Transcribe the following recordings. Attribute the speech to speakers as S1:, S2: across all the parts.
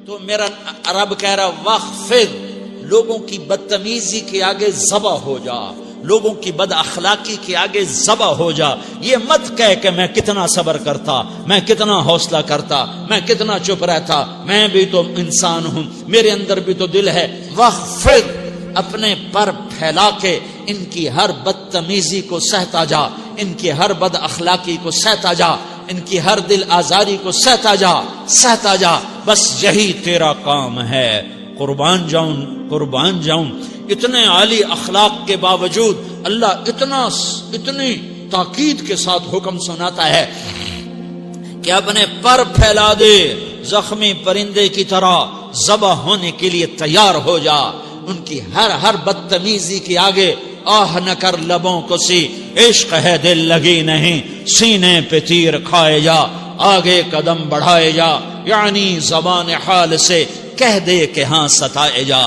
S1: تو میرا رب کہہ رہا وخفض، لوگوں کی بدتمیزی کے آگے ذبح ہو جا، لوگوں کی بد اخلاقی کے آگے ذبح ہو جا. یہ مت کہہ کہ میں کتنا صبر کرتا، میں کتنا حوصلہ کرتا، میں کتنا چپ رہتا، میں بھی تو انسان ہوں، میرے اندر بھی تو دل ہے. وخفض، اپنے پر پھیلا کے ان کی ہر بدتمیزی کو سہتا جا، ان کی ہر بد اخلاقی کو سہتا جا، ان کی ہر دل آزاری کو سہتا جا، سہتا جا. بس یہی تیرا کام ہے. قربان جاؤں. اتنے عالی اخلاق کے باوجود اللہ اتنی تاکید کے ساتھ حکم سناتا ہے کہ اپنے پر پھیلا دے، زخمی پرندے کی طرح ذبح ہونے کے لیے تیار ہو جا. ان کی ہر بدتمیزی کے آگے آہ نہ کر لبوں کو سی، عشق ہے دل لگی نہیں، سینے پہ تیر کھائے جا، آگے قدم بڑھائے جا. یعنی زبان حال سے کہہ دے کہ ہاں ستائے جا.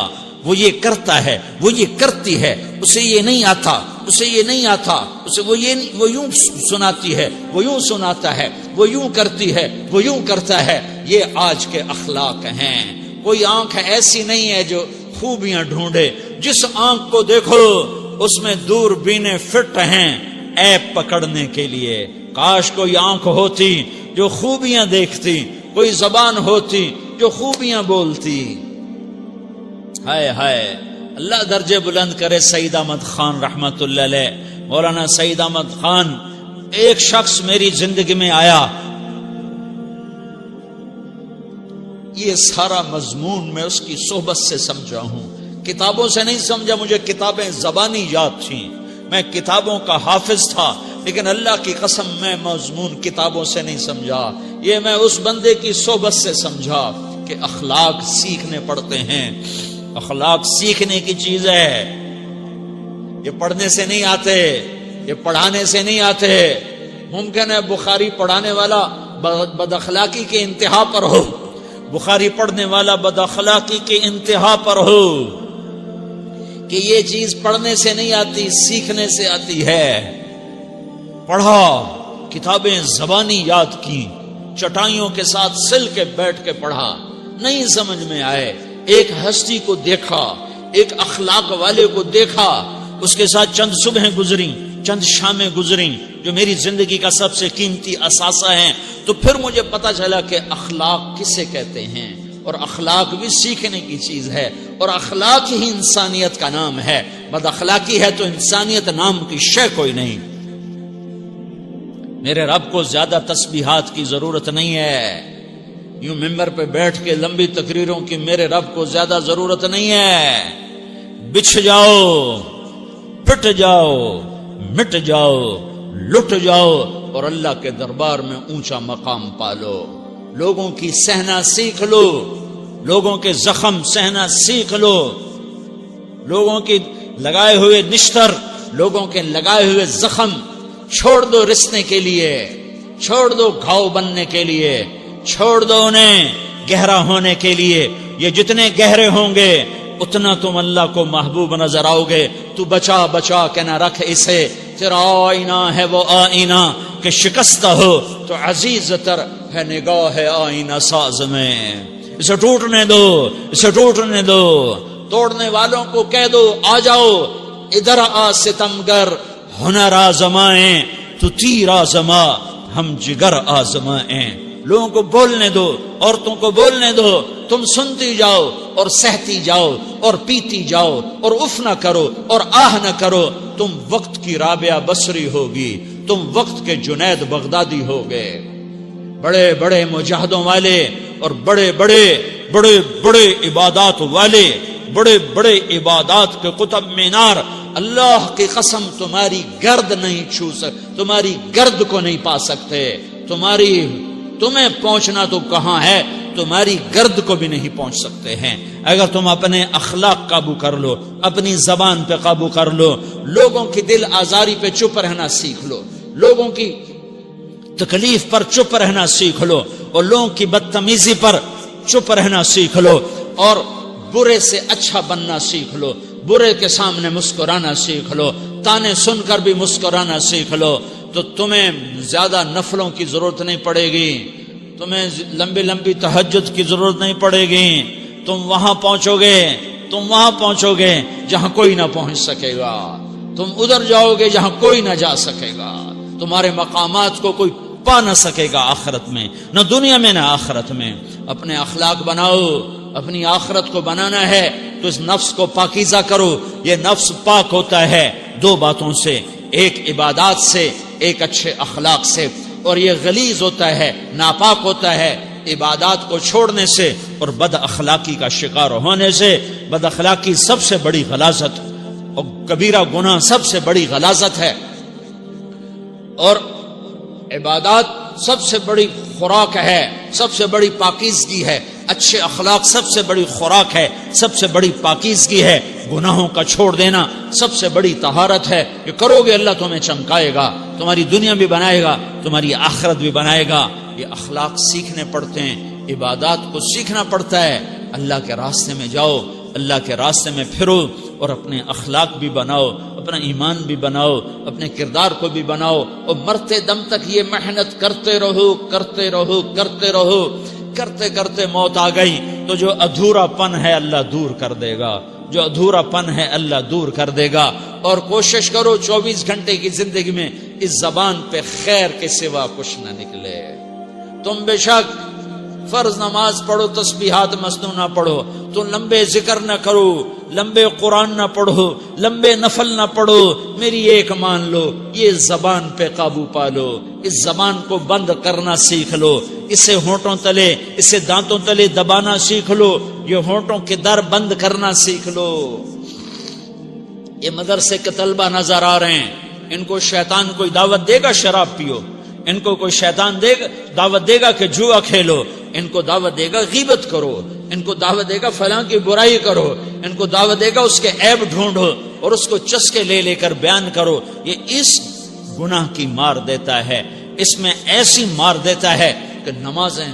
S1: وہ یہ کرتا ہے، وہ یہ کرتی ہے، اسے یہ نہیں آتا، اسے یہ نہیں آتا، اسے وہ یوں سناتی ہے، وہ یوں سناتا ہے، وہ یوں کرتی ہے، وہ یوں کرتا ہے. یہ آج کے اخلاق ہیں. کوئی آنکھ ایسی نہیں ہے جو خوبیاں ڈھونڈے. جس آنکھ کو دیکھو اس میں دوربینیں فٹ ہیں عیب پکڑنے کے لیے. کاش کوئی آنکھ ہوتی جو خوبیاں دیکھتی، کوئی زبان ہوتی جو خوبیاں بولتی. ہائے ہائے، اللہ درجے بلند کرے. سعید احمد خان رحمت اللہ علیہ، مولانا سعید احمد خان، ایک شخص میری زندگی میں آیا. یہ سارا مضمون میں اس کی صحبت سے سمجھا ہوں، کتابوں سے نہیں سمجھا. مجھے کتابیں زبانی یاد تھیں، میں کتابوں کا حافظ تھا، لیکن اللہ کی قسم میں مضمون کتابوں سے نہیں سمجھا. یہ میں اس بندے کی صحبت سے سمجھا کہ اخلاق سیکھنے پڑتے ہیں. اخلاق سیکھنے کی چیز ہے، یہ پڑھنے سے نہیں آتے، یہ پڑھانے سے نہیں آتے. ممکن ہے بخاری پڑھانے والا بد اخلاقی کے انتہا پر ہو، بخاری پڑھنے والا بد اخلاقی کے انتہا پر ہو، کہ یہ چیز پڑھنے سے نہیں آتی، سیکھنے سے آتی ہے. پڑھا، کتابیں زبانی یاد کی، چٹائیوں کے ساتھ سل کے بیٹھ کے پڑھا، نہیں سمجھ میں آئے. ایک ہستی کو دیکھا، ایک اخلاق والے کو دیکھا، اس کے ساتھ چند صبحیں گزری، چند شامیں گزری جو میری زندگی کا سب سے قیمتی اثاثہ ہیں. تو پھر مجھے پتا چلا کہ اخلاق کسے کہتے ہیں، اور اخلاق بھی سیکھنے کی چیز ہے، اور اخلاق ہی انسانیت کا نام ہے. بد اخلاقی ہے تو انسانیت نام کی شے کوئی نہیں. میرے رب کو زیادہ تسبیحات کی ضرورت نہیں ہے. یوں ممبر پہ بیٹھ کے لمبی تقریروں کی میرے رب کو زیادہ ضرورت نہیں ہے. بچھ جاؤ، پٹ جاؤ، مٹ جاؤ، لٹ جاؤ، اور اللہ کے دربار میں اونچا مقام پالو. لوگوں کی سہنا سیکھ لو، لوگوں کے زخم سہنا سیکھ لو، لوگوں کی لگائے ہوئے نشتر، لوگوں کے لگائے ہوئے زخم چھوڑ دو رسنے کے لیے، چھوڑ دو گھاؤ بننے کے لیے، چھوڑ دو انہیں گہرا ہونے کے لیے. یہ جتنے گہرے ہوں گے اتنا تم اللہ کو محبوب نظر آؤ گے. تو بچا بچا کے نہ رکھ اسے، تیرا آئینہ ہے وہ آئینہ کہ شکستہ ہو تو عزیز تر ہے نگاہ آئینہ ساز میں. اسے ٹوٹنے دو، اسے ٹوٹنے دو. توڑنے والوں کو کہہ دو آ جاؤ ادھر آ ستمگر، ہنر آزمائیں تو تیر آزما، ہم جگر آزمائیں. لوگوں کو بولنے دو، عورتوں کو بولنے دو. تم سنتی جاؤ اور سہتی جاؤ اور پیتی جاؤ اور اف نہ کرو اور آہ نہ کرو. تم وقت کی رابعہ بصری ہوگی، تم وقت کے جنید بغدادی ہوگے. بڑے بڑے مجاہدوں والے اور بڑے بڑے عبادات والے، بڑے بڑے عبادات کے قطب مینار، اللہ کی قسم تمہاری گرد نہیں چھو سکتے، تمہاری گرد کو نہیں پا سکتے. تمہیں پہنچنا تو کہاں ہے، تمہاری گرد کو بھی نہیں پہنچ سکتے ہیں. اگر تم اپنے اخلاق قابو کر لو، اپنی زبان پہ قابو کر لو، لوگوں کی دل آزاری پہ چپ رہنا سیکھ لو، لوگوں کی تکلیف پر چپ رہنا سیکھ لو، اور لوگوں کی بدتمیزی پر چپ رہنا سیکھ لو، اور برے سے اچھا بننا سیکھ لو، برے کے سامنے مسکرانا سیکھ لو، تانے سن کر بھی مسکرانا سیکھ لو، تو تمہیں زیادہ نفلوں کی ضرورت نہیں پڑے گی. تمہیں لمبی لمبی تہجد کی ضرورت نہیں پڑے گی. تم وہاں پہنچو گے جہاں کوئی نہ پہنچ سکے گا. تم ادھر جاؤ گے جہاں کوئی نہ جا سکے گا. تمہارے مقامات کو کوئی پا نہ سکے گا آخرت میں، نہ دنیا میں نہ آخرت میں. اپنے اخلاق بناؤ. اپنی آخرت کو بنانا ہے تو اس نفس کو پاکیزہ کرو. یہ نفس پاک ہوتا ہے دو باتوں سے، ایک عبادات سے، ایک اچھے اخلاق سے. اور یہ غلیظ ہوتا ہے، ناپاک ہوتا ہے عبادات کو چھوڑنے سے اور بد اخلاقی کا شکار ہونے سے. بد اخلاقی سب سے بڑی غلاظت اور کبیرہ گناہ سب سے بڑی غلاظت ہے، اور عبادات سب سے بڑی خوراک ہے، سب سے بڑی پاکیزگی ہے. اچھے اخلاق سب سے بڑی خوراک ہے، سب سے بڑی پاکیزگی ہے. گناہوں کا چھوڑ دینا سب سے بڑی طہارت ہے. یہ کرو گے اللہ تمہیں چمکائے گا، تمہاری دنیا بھی بنائے گا، تمہاری آخرت بھی بنائے گا. یہ اخلاق سیکھنے پڑتے ہیں، عبادات کو سیکھنا پڑتا ہے. اللہ کے راستے میں جاؤ، اللہ کے راستے میں پھرو اور اپنے اخلاق بھی بناؤ، اپنا ایمان بھی بناؤ، اپنے کردار کو بھی بناؤ. اور مرتے دم تک یہ محنت کرتے رہو. کرتے کرتے موت آ گئی تو جو ادھورا پن ہے اللہ دور کر دے گا. جو ادھورا پن ہے اللہ دور کر دے گا. اور کوشش کرو 24 گھنٹے کی زندگی میں اس زبان پہ خیر کے سوا کچھ نہ نکلے. تم بے شک فرض نماز پڑھو، تسبیحات مسنون نہ پڑھو، تو لمبے ذکر نہ کرو، لمبے قرآن نہ پڑھو، لمبے نفل نہ پڑھو. میری ایک مان لو، یہ زبان پہ قابو پالو. اس زبان کو بند کرنا سیکھ لو. اسے ہونٹوں تلے، اسے دانتوں تلے دبانا سیکھ لو. یہ ہونٹوں کے در بند کرنا سیکھ لو. یہ مدرسے کے طلبہ نظر آ رہے ہیں، ان کو شیطان کوئی دعوت دے گا شراب پیو، ان کو کوئی شیطان دعوت دے گا کہ جوا کھیلو، ان کو دعوت دے گا غیبت کرو، ان کو دعوت دے گا فلاں کی برائی کرو، ان کو دعوت دے گا اس کے عیب ڈھونڈو اور اس کو چسکے لے کر بیان کرو. یہ اس گناہ کی مار دیتا ہے، اس میں ایسی مار دیتا ہے کہ نمازیں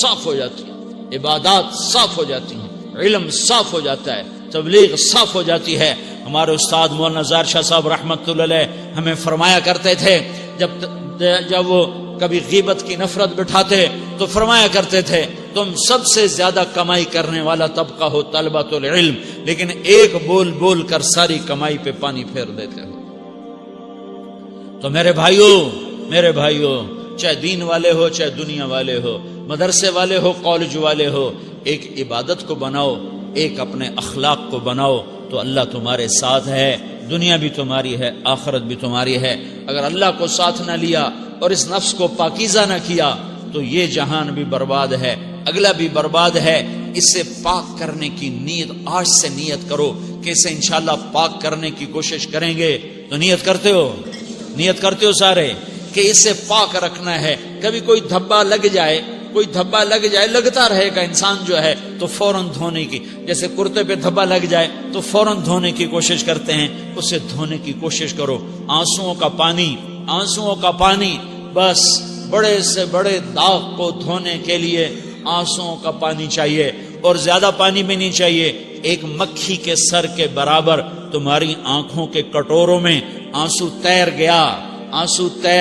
S1: صاف ہو جاتی ہیں، عبادات صاف ہو جاتی ہیں، علم صاف ہو جاتا ہے، تبلیغ صاف ہو جاتی ہے. ہمارے استاد مولانا زار شاہ صاحب رحمت اللہ علیہ ہمیں فرمایا کرتے تھے، جب وہ کبھی غیبت کی نفرت بٹھاتے تو فرمایا کرتے تھے تم سب سے زیادہ کمائی کرنے والا طبقہ ہو طلبۃ العلم، لیکن ایک بول بول کر ساری کمائی پہ پانی پھیر دیتے ہو. تو میرے بھائیوں چاہے دین والے ہو، چاہے دنیا والے ہو، مدرسے والے ہو، کالج والے ہو، ایک عبادت کو بناؤ، ایک اپنے اخلاق کو بناؤ تو اللہ تمہارے ساتھ ہے. دنیا بھی تمہاری ہے، آخرت بھی تمہاری ہے. اگر اللہ کو ساتھ نہ لیا اور اس نفس کو پاکیزہ نہ کیا تو یہ جہان بھی برباد ہے، اگلا بھی برباد ہے. اسے پاک کرنے کی نیت آج سے نیت کرو کہ اسے انشاءاللہ پاک کرنے کی کوشش کریں گے. تو نیت کرتے ہو سارے کہ اسے پاک رکھنا ہے. کبھی کوئی دھبا لگ جائے لگتا رہے گا انسان جو ہے تو فوراً دھونے کی، جیسے کرتے پہ دھبا لگ جائے تو فوراً دھونے کی کوشش کرتے ہیں، اسے دھونے کی کوشش کرو. آنسوؤں کا پانی بس بڑے سے بڑے داغ کو دھونے کے لیے آنسوؤں کا پانی چاہیے، اور زیادہ پانی بھی نہیں چاہیے. ایک مکھی کے سر کے برابر تمہاری آنکھوں کے کٹوروں میں آنسو تیر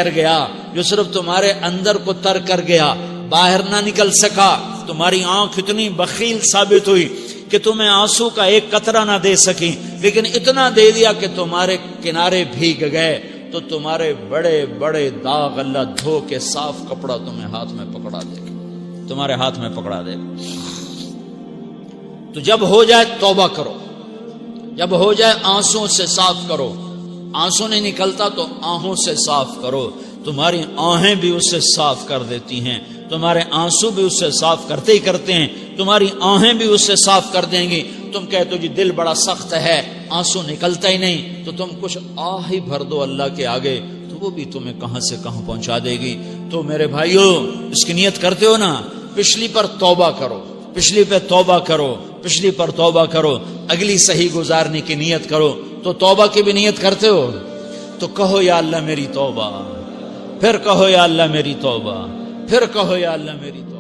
S1: گیا جو صرف تمہارے اندر کو تر کر گیا، باہر نہ نکل سکا. تمہاری آنکھ اتنی بخیل ثابت ہوئی کہ تمہیں آنسو کا ایک قطرہ نہ دے سکی، لیکن اتنا دے دیا کہ تمہارے کنارے بھیگ گئے. تو تمہارے بڑے بڑے داغ اللہ دھو کے صاف کپڑا تمہیں ہاتھ میں پکڑا دے گا، تمہارے ہاتھ میں پکڑا دے گا. تو جب ہو جائے توبہ کرو، جب ہو جائے آنسوں سے صاف کرو. آنسو نہیں نکلتا تو آہوں سے صاف کرو. تمہاری آہیں بھی اس سے صاف کر دیتی ہیں، تمہارے آنسو بھی اس سے صاف کرتے ہی کرتے ہیں، تمہاری آہیں بھی اس سے صاف کر دیں گی. تم کہتے ہو جی دل بڑا سخت ہے، آنسو نکلتا ہی نہیں، تو تم کچھ آہ ہی بھر دو اللہ کے آگے، تو وہ بھی تمہیں کہاں سے کہاں پہنچا دے گی. تو میرے بھائیو اس کی نیت کرتے ہو نا، پچھلی پر توبہ کرو، پچھلی پہ توبہ کرو، پچھلی پر توبہ کرو، اگلی صحیح گزارنے کی نیت کرو. تو توبہ کی بھی نیت کرتے ہو تو کہو یا اللہ میری توبہ، پھر کہو یا اللہ میری توبہ، پھر کہو یا اللہ میری توبہ.